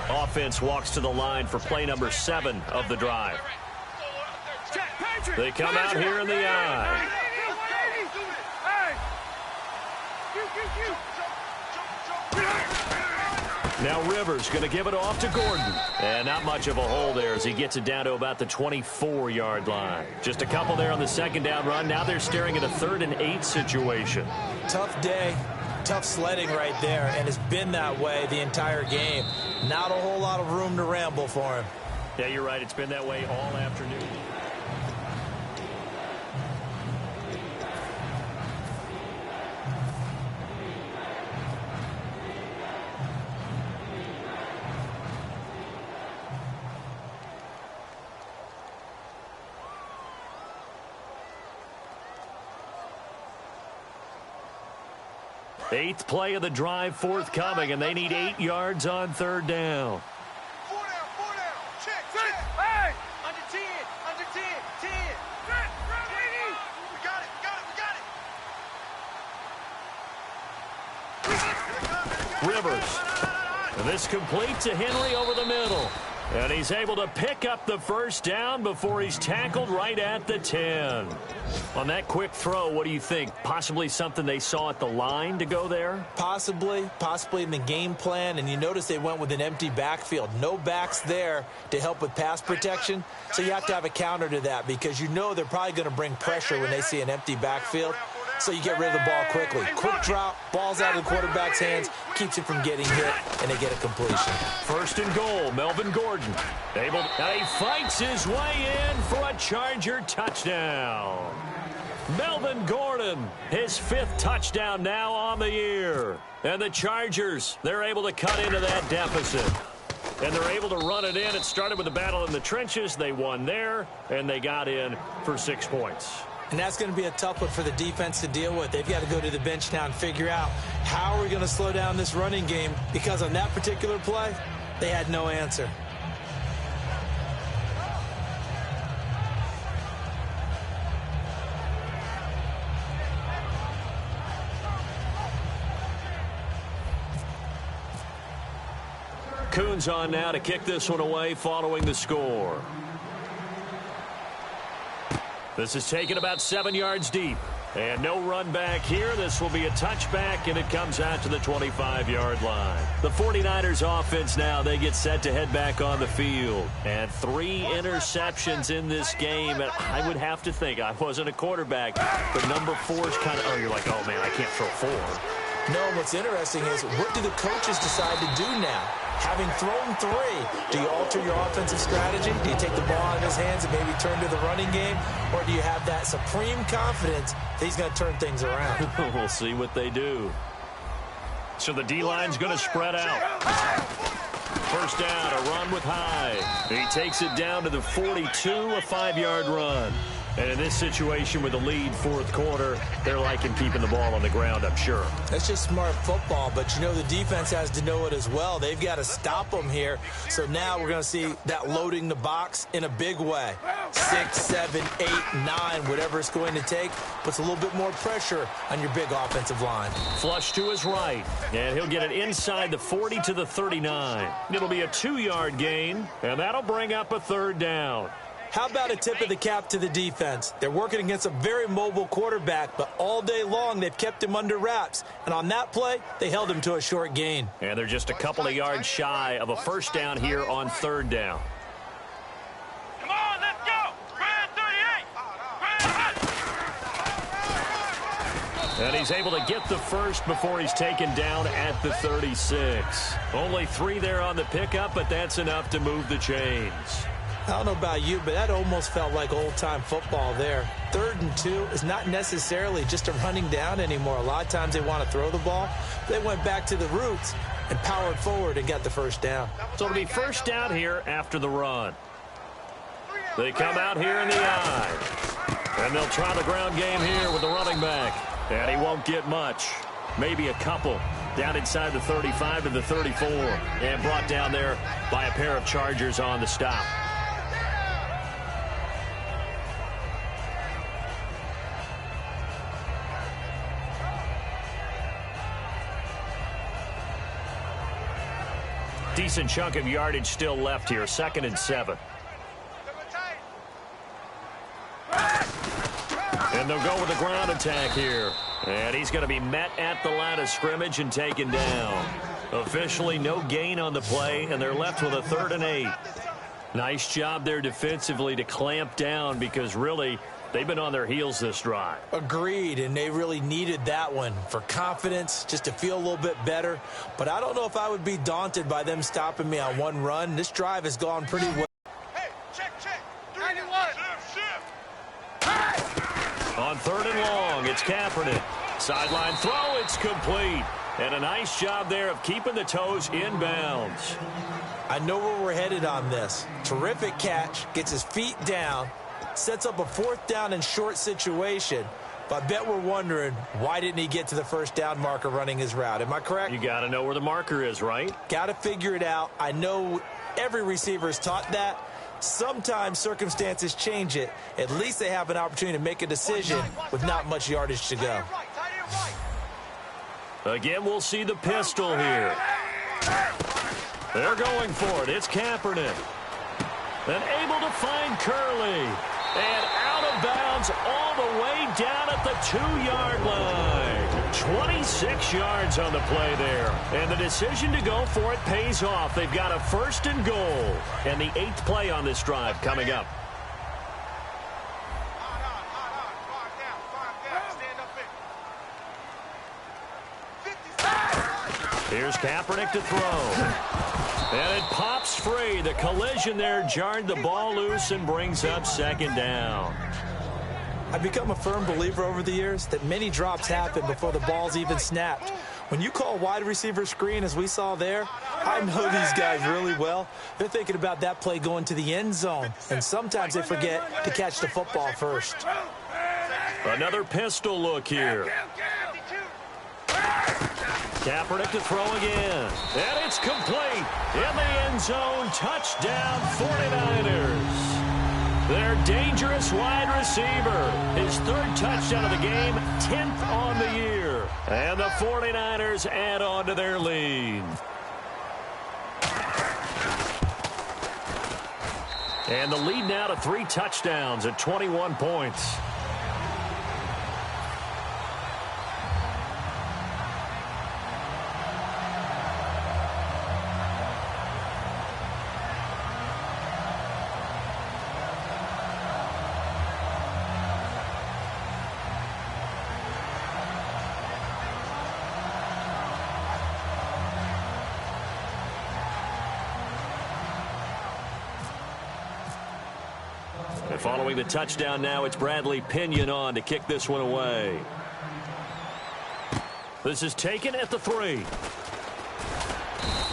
Offense walks to the line for play number 7 of the drive. They come out here in the eye. Now Rivers going to give it off to Gordon. And not much of a hole there as he gets it down to about the 24-yard line. Just a couple there on the second down run. Now they're staring at a 3rd and 8 situation. Tough day, tough sledding right there, and it's been that way the entire game. Not a whole lot of room to ramble for him. Yeah, you're right. It's been that way all afternoon. Eighth play of the drive forthcoming, and they need 8 yards on 3rd down. 4 down, check. Hey! Under 10, 10. We got it. Rivers. And this complete to Henry over the middle. And he's able to pick up the first down before he's tackled right at the 10. On that quick throw, what do you think? Possibly something they saw at the line to go there? Possibly in the game plan. And you notice they went with an empty backfield. No backs there to help with pass protection. So you have to have a counter to that because you know they're probably going to bring pressure when they see an empty backfield. So you get rid of the ball quickly. Quick drop, ball's out of the quarterback's hands, keeps it from getting hit, and they get a completion. 1st and goal, Melvin Gordon. And he fights his way in for a Charger touchdown. Melvin Gordon, his 5th touchdown now on the year. And the Chargers, they're able to cut into that deficit. And they're able to run it in. It started with a battle in the trenches. They won there, and they got in for 6 points. And that's going to be a tough one for the defense to deal with. They've got to go to the bench now and figure out how are we going to slow down this running game, because on that particular play, they had no answer. Coons on now to kick this one away following the score. This is taken about 7 yards deep. And no run back here. This will be a touchback, and it comes out to the 25-yard line. The 49ers offense now, they get set to head back on the field. And 3 interceptions in this game. And I would have to think, I wasn't a quarterback, but number 4 is kind of, you're like, oh, man, I can't throw 4. No, what's interesting is what do the coaches decide to do now? Having thrown 3, do you alter your offensive strategy? Do you take the ball out of his hands and maybe turn to the running game? Or do you have that supreme confidence that he's going to turn things around? We'll see what they do. So the D-line's going to spread out. First down, a run with Hyde. He takes it down to the 42, a 5-yard run. And in this situation with the lead 4th quarter, they're liking keeping the ball on the ground, I'm sure. That's just smart football, but you know the defense has to know it as well. They've got to stop them here. So now we're going to see that loading the box in a big way. 6, 7, 8, 9, whatever it's going to take, puts a little bit more pressure on your big offensive line. Flush to his right, and he'll get it inside the 40 to the 39. It'll be a 2-yard gain, and that'll bring up a 3rd down. How about a tip of the cap to the defense? They're working against a very mobile quarterback, but all day long they've kept him under wraps. And on that play, they held him to a short gain. And they're just a couple of yards shy of a first down here on 3rd down. Come on, let's go! Brad 38! And he's able to get the first before he's taken down at the 36. Only 3 there on the pickup, but that's enough to move the chains. I don't know about you, but that almost felt like old-time football there. 3rd and 2 is not necessarily just a running down anymore. A lot of times they want to throw the ball. They went back to the roots and powered forward and got the first down. So it'll be first down here after the run. They come out here in the eye. And they'll try the ground game here with the running back. And he won't get much. Maybe a couple. Down inside the 35 to the 34. And brought down there by a pair of Chargers on the stop. Decent chunk of yardage still left here. 2nd and 7. And they'll go with the ground attack here. And he's going to be met at the line of scrimmage and taken down. Officially no gain on the play, and they're left with a 3rd and 8. Nice job there defensively to clamp down because really they've been on their heels this drive. Agreed, and they really needed that one for confidence, just to feel a little bit better. But I don't know if I would be daunted by them stopping me on one run. This drive has gone pretty well. Hey, check. 91. On 3rd and long, it's Kaepernick. Sideline throw, it's complete. And a nice job there of keeping the toes inbounds. I know where we're headed on this. Terrific catch, gets his feet down, sets up a 4th down and short situation. But I bet we're wondering, why didn't he get to the 1st down marker running his route? Am I correct? You got to know where the marker is, right? Got to figure it out. I know every receiver is taught that. Sometimes circumstances change it. At least they have an opportunity to make a decision with not much yardage to go. Again, we'll see the pistol here. They're going for it. It's Kaepernick. And able to find Curley. And out of bounds all the way down at the 2-yard line. 26 yards on the play there. And the decision to go for it pays off. They've got a 1st and goal. And the 8th play on this drive coming up. Here's Kaepernick to throw. And it pops free. The collision there jarred the ball loose and brings up 2nd down. I've become a firm believer over the years that many drops happen before the ball's even snapped. When you call wide receiver screen, as we saw there, I know these guys really well. They're thinking about that play going to the end zone, and sometimes they forget to catch the football first. Another pistol look here. Kaepernick to throw again. And it's complete. In the end zone, touchdown 49ers. Their dangerous wide receiver. His 3rd touchdown of the game, 10th on the year. And the 49ers add on to their lead. And the lead now to 3 touchdowns at 21 points. And following the touchdown now, it's Bradley Pinion on to kick this one away. This is taken at the 3.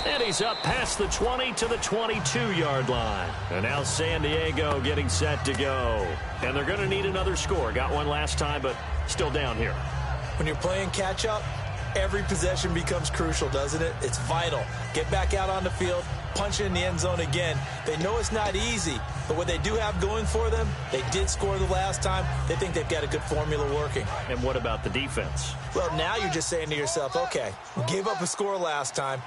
And he's up past the 20 to the 22-yard line. And now San Diego getting set to go. And they're going to need another score. Got one last time, but still down here. When you're playing catch-up, every possession becomes crucial, doesn't it? It's vital. Get back out on the field, punch it in the end zone again. They know it's not easy, but what they do have going for them, they did score the last time. They think they've got a good formula working. And what about the defense? Well, now you're just saying to yourself, okay, we gave up a score last time.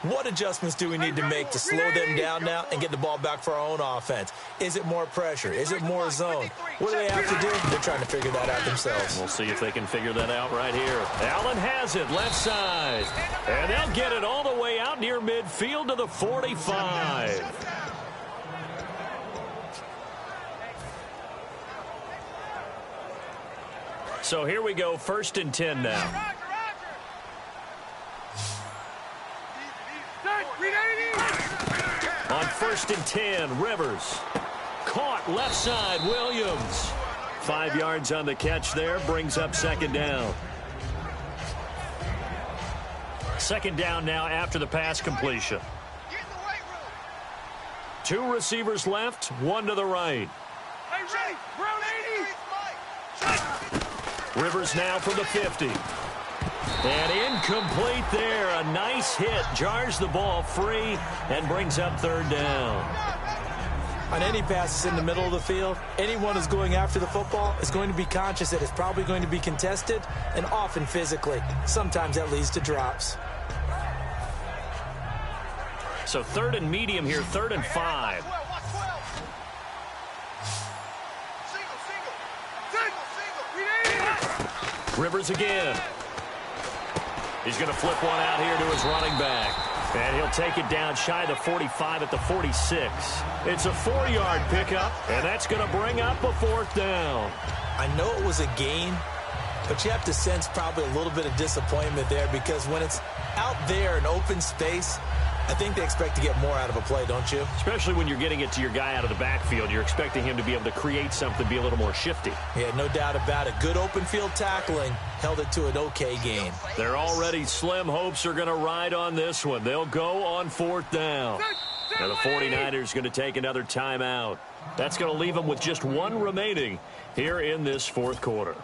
What adjustments do we need to make to slow them down now and get the ball back for our own offense? Is it more pressure? Is it more zone? What do they have to do? They're trying to figure that out themselves. We'll see if they can figure that out right here. Allen has it, left side. And they'll get it all the way out near midfield to the 45. So here we go, 1st and 10 now. On 1st and 10, Rivers. Caught left side, Williams. 5 yards on the catch there, brings up 2nd down. 2nd down now after the pass completion. 2 receivers left, 1 to the right. Rivers now from the 50. And incomplete there. A nice hit. Jars the ball free and brings up 3rd down. On any passes in the middle of the field, anyone who's going after the football is going to be conscious that it's probably going to be contested and often physically. Sometimes that leads to drops. So 3rd and medium here, 3rd and 5. Rivers again. He's going to flip one out here to his running back. And he'll take it down shy of the 45 at the 46. It's a 4-yard pickup, and that's going to bring up a 4th down. I know it was a gain, but you have to sense probably a little bit of disappointment there because when it's out there in open space, I think they expect to get more out of a play, don't you? Especially when you're getting it to your guy out of the backfield. You're expecting him to be able to create something, be a little more shifty. Yeah, no doubt about it. Good open field tackling held it to an okay gain. Their already slim hopes are going to ride on this one. They'll go on 4th down. Now the 49ers going to take another timeout. That's going to leave them with just one remaining here in this 4th quarter.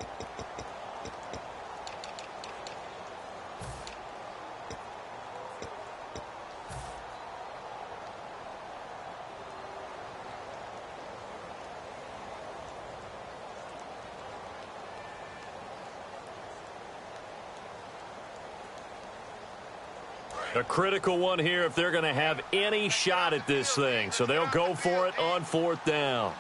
A critical one here if they're going to have any shot at this thing. So they'll go for it on 4th down.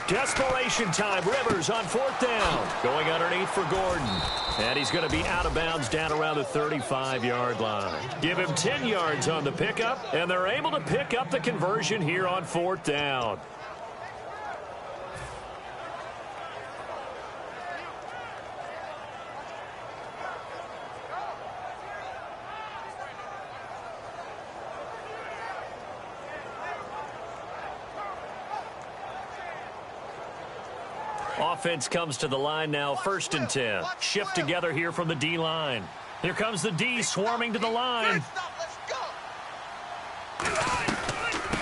Desperation time. Rivers on 4th down. Going underneath for Gordon. And he's going to be out of bounds down around the 35-yard line. Give him 10 yards on the pickup, and they're able to pick up the conversion here on 4th down. Offense comes to the line now, 1st and 10. Shift together here from the D-line. Here comes the D swarming to the line.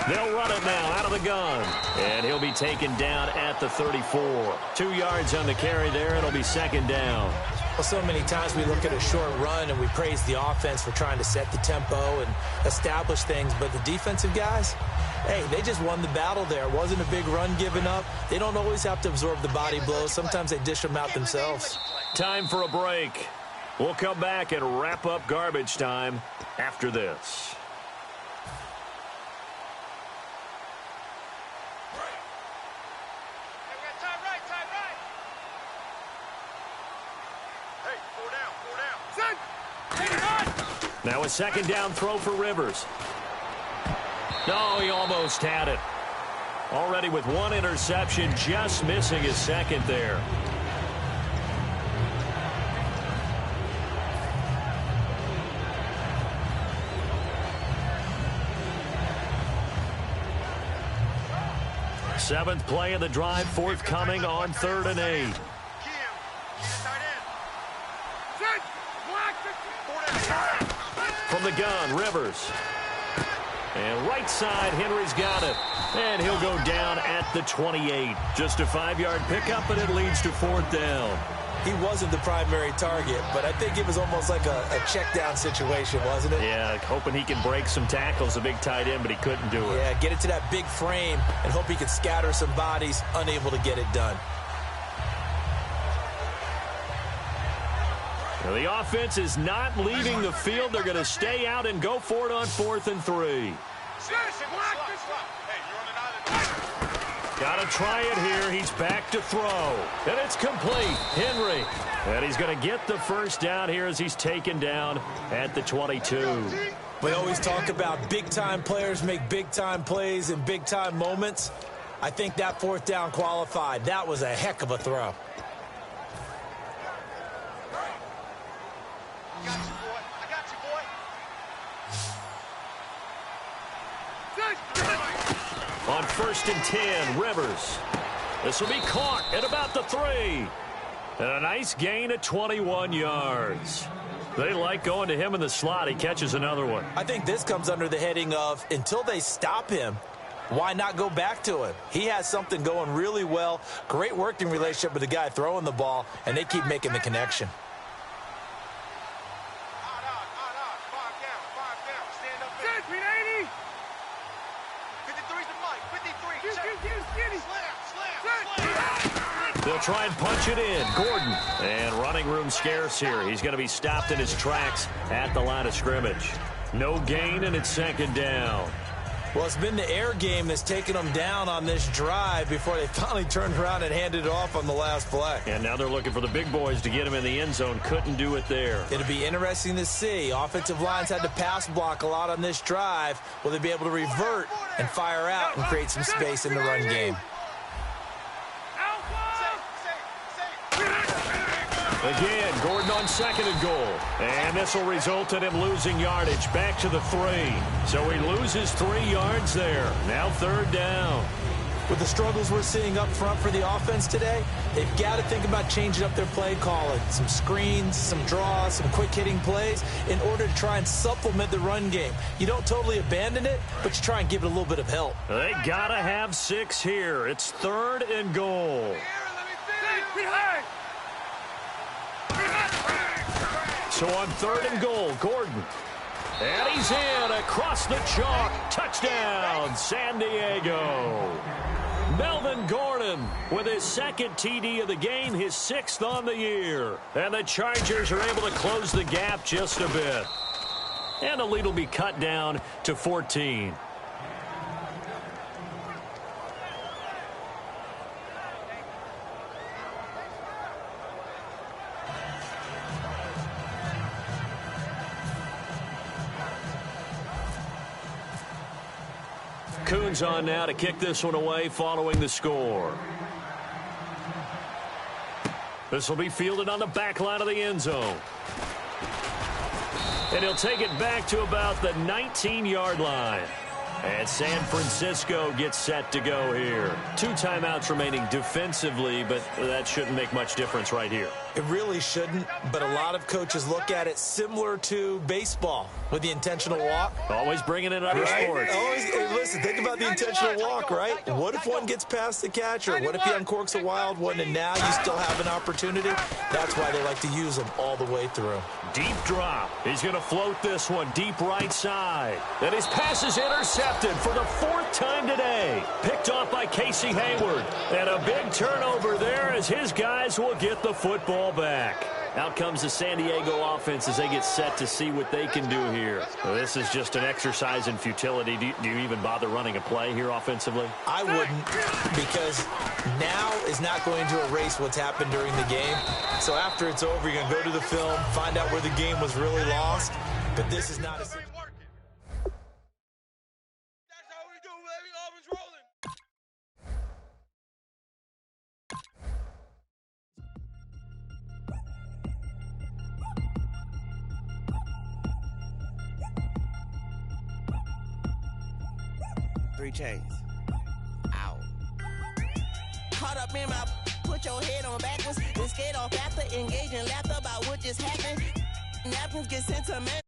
They'll run it now out of the gun. And he'll be taken down at the 34. 2 yards on the carry there. It'll be 2nd down. Well, so many times we look at a short run and we praise the offense for trying to set the tempo and establish things. But the defensive guys, hey, they just won the battle there. It wasn't a big run given up. They don't always have to absorb the body blows. Sometimes they dish them out themselves. Time for a break. We'll come back and wrap up garbage time after this. Now a 2nd down throw for Rivers. No, he almost had it. Already with 1 interception, just missing his 2nd there. Seventh play of the drive, forthcoming on 3rd and 8. From the gun, Rivers. And right side, Henry's got it. And he'll go down at the 28. Just a 5-yard pickup, and it leads to 4th down. He wasn't the primary target, but I think it was almost like a check down situation, wasn't it? Yeah, hoping he can break some tackles, a big tight end, but he couldn't do it. Yeah, get it to that big frame and hope he can scatter some bodies, unable to get it done. Now, the offense is not leaving the field. They're going to stay out and go for it on 4th and 3. Got to try it here. He's back to throw. And it's complete. Henry. And he's going to get the 1st down here as he's taken down at the 22. We always talk about big-time players make big-time plays in big-time moments. I think that 4th down qualified. That was a heck of a throw. On 1st and 10, Rivers. This will be caught at about the 3. And a nice gain at 21 yards. They like going to him in the slot. He catches another one. I think this comes under the heading of until they stop him, why not go back to him? He has something going really well. Great working relationship with the guy throwing the ball, and they keep making the connection. They'll try and punch it in. Gordon. And running room scarce here. He's going to be stopped in his tracks at the line of scrimmage. No gain, and it's 2nd down. Well, it's been the air game that's taken them down on this drive before they finally turned around and handed it off on the last play. And now they're looking for the big boys to get him in the end zone. Couldn't do it there. It'll be interesting to see. Offensive lines had to pass block a lot on this drive. Will they be able to revert and fire out and create some space in the run game? Again, Gordon on 2nd and goal. And this will result in him losing yardage back to the 3. So he loses 3 yards there. Now 3rd down. With the struggles we're seeing up front for the offense today, they've got to think about changing up their play calling. Some screens, some draws, some quick-hitting plays in order to try and supplement the run game. You don't totally abandon it, but you try and give it a little bit of help. They got to have 6 here. It's 3rd and goal. So on 3rd and goal, Gordon. And he's in across the chalk. Touchdown, San Diego. Melvin Gordon with his 2nd TD of the game, his 6th on the year. And the Chargers are able to close the gap just a bit. And the lead will be cut down to 14. Coons on now to kick this one away following the score. This will be fielded on the back line of the end zone. And he'll take it back to about the 19-yard line. And San Francisco gets set to go here. 2 timeouts remaining defensively, but that shouldn't make much difference right here. It really shouldn't, but a lot of coaches look at it similar to baseball with the intentional walk. Always bringing in other sports. Hey, listen, think about the intentional walk, right? What if one gets past the catcher? What if he uncorks a wild one and now you still have an opportunity? That's why they like to use them all the way through. Deep drop. He's going to float this one deep right side. And his pass is intercepted for the 4th time today. Picked off by Casey Hayward. And a big turnover there as his guys will get the football back. Out comes the San Diego offense as they get set to see what they can do here. Well, this is just an exercise in futility. Do you even bother running a play here offensively? I wouldn't, because now is not going to erase what's happened during the game. So after it's over, you're going to go to the film, find out where the game was really lost. But this is not a... Three chains. Ow. Caught up in my, put your head on backwards, then skate off after, engage in laughter about what just happened. Napkins get sentimental.